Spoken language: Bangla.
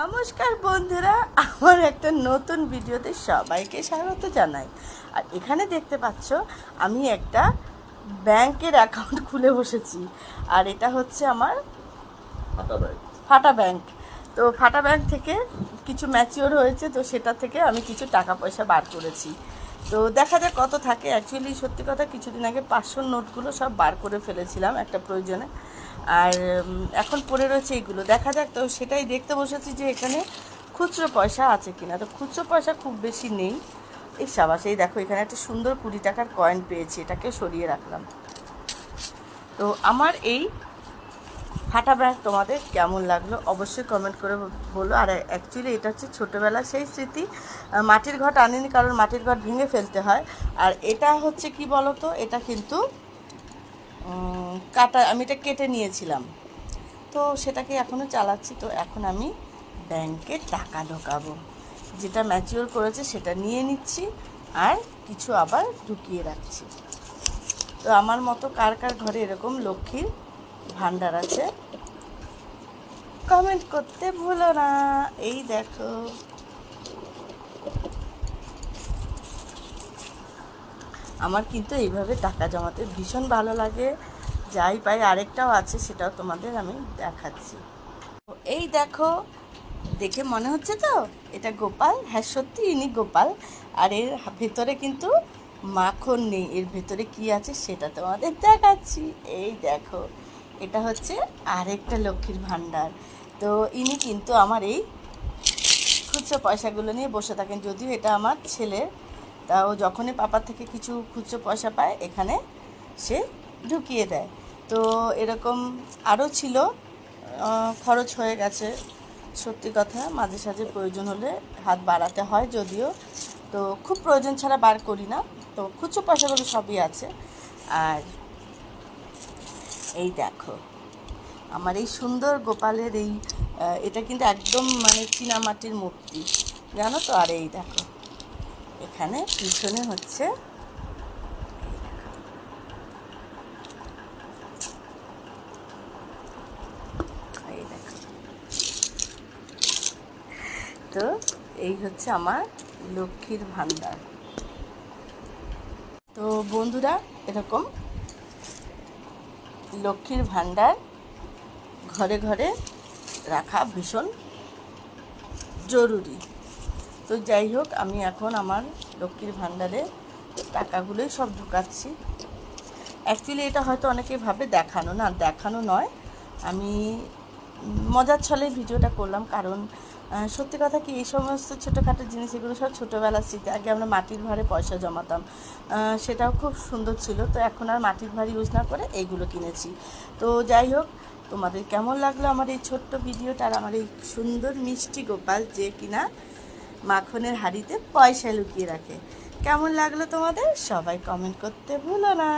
নমস্কার বন্ধুরা, আমার একটা নতুন ভিডিওতে সবাইকে স্বাগত জানাই। আর এখানে দেখতে পাচ্ছ আমি একটা ব্যাংকের অ্যাকাউন্ট খুলে বসেছি। আর এটা হচ্ছে আমার ফাটা ব্যাংক। তো ফাটা ব্যাংক থেকে কিছু ম্যাচিওর হয়েছে, তো সেটা থেকে আমি কিছু টাকা পয়সা বার করেছি। তো দেখা যাক কত থাকে। অ্যাকচুয়ালি সত্যি কথা, কিছুদিন আগে 500 নোটগুলো সব বার করে ফেলেছিলাম একটা প্রয়োজনে, আর এখন পড়ে রয়েছে এইগুলো। দেখা যাক। তো সেটাই দেখতে বসেছি যে এখানে খুচরো পয়সা আছে কিনা। তো খুচরো পয়সা খুব বেশি নেই। এই সাবাস, এই দেখো এখানে একটা সুন্দর 20 টাকার কয়েন পেয়েছি, এটাকে সরিয়ে রাখলাম। তো আমার এই ফাটা ব্যাংক তোমাদের কেমন লাগলো অবশ্যই কমেন্ট করে বলো। আর অ্যাকচুয়ালি এটা হচ্ছে ছোটোবেলার সেই স্মৃতি। মাটির ঘট আনিনি, কারণ মাটির ঘট ভেঙে ফেলতে হয়। আর এটা হচ্ছে কি বলো তো, এটা কিন্তু আমি এটা কেটে নিয়েছিলাম, তো সেটাকে এখনও চালাচ্ছি। তো এখন আমি ব্যাংকে টাকা ঢোকাবো, যেটা ম্যাচিওর করেছে সেটা নিয়ে নিচ্ছি, আর কিছু আবার ঢুকিয়ে রাখছি। তো আমার মতো কার কার ঘরে এরকম লক্ষ্মীর ভাণ্ডার আছে কমেন্ট করতে ভুলো না। এই দেখো, আমার কিন্তু এইভাবে টাকা জমাতে ভীষণ ভালো লাগে। যাই পাই, আরেকটাও আছে, সেটাও তোমাদের আমি দেখাচ্ছি। এই দেখো, দেখে মনে হচ্ছে তো এটা গোপাল। হ্যাঁ, সত্যি ইনি গোপাল। আর এর ভেতরে কিন্তু মাখন নেই, এর ভেতরে কি আছে সেটা তোমাদের দেখাচ্ছি। এই দেখো, এটা হচ্ছে আরেকটা লক্ষ্মীর ভাণ্ডার। তো ইনি কিন্তু আমার এই খুচরো পয়সাগুলো নিয়ে বসে থাকেন। যদিও এটা আমার ছেলের, তাও যখনই পাপার থেকে কিছু খুচরো পয়সা পায় এখানে সে ঢুকিয়ে দেয়। তো এরকম আরও ছিল, খরচ হয়ে গেছে। সত্যি কথা, মাঝে সাঝে প্রয়োজন হলে হাত বাড়াতে হয়, যদিও তো খুব প্রয়োজন ছাড়া বার করি না। তো খুচরো পয়সাগুলো সবই আছে। আর এই দেখো, আমার এই সুন্দর গোপালের এই এটা কিন্তু একদম মানে চীনামাটির মূর্তি, জানো তো। আর এই দেখো, এখানে পিছনে হচ্ছে এই দেখো। তো এই হচ্ছে আমার লক্ষ্মীর ভাণ্ডার। তো বন্ধুরা, এরকম লক্ষ্মীর ভাণ্ডার ঘরে ঘরে রাখা ভীষণ জরুরি। তো যাই হোক, আমি এখন আমার লক্ষ্মীর ভাণ্ডারে টাকাগুলোই সব ঢুকাচ্ছি। অ্যাকচুয়ালি এটা হয়তো অনেকে ভাবে দেখানো, না দেখানো নয়, আমি মজার ছলে ভিডিওটা করলাম। কারণ সত্যি কথা কি, এই সমস্ত ছোটোখাটো জিনিস এগুলো সব ছোটোবেলার স্মৃতি। আগে আমরা মাটির ভাঁড়ে পয়সা জমাতাম, সেটাও খুব সুন্দর ছিল। তো এখন আর মাটির ভাঁড় ইউজ না করে এইগুলো কিনেছি। তো যাই হোক, তোমাদের কেমন লাগলো আমার এই ছোট্ট ভিডিওটা, আর আমার এই সুন্দর মিষ্টি গোপাল যে কিনা মাখনের হাঁড়িতে পয়সা লুকিয়ে রাখে, কেমন লাগলো তোমাদের? সবাই কমেন্ট করতে ভুলো না।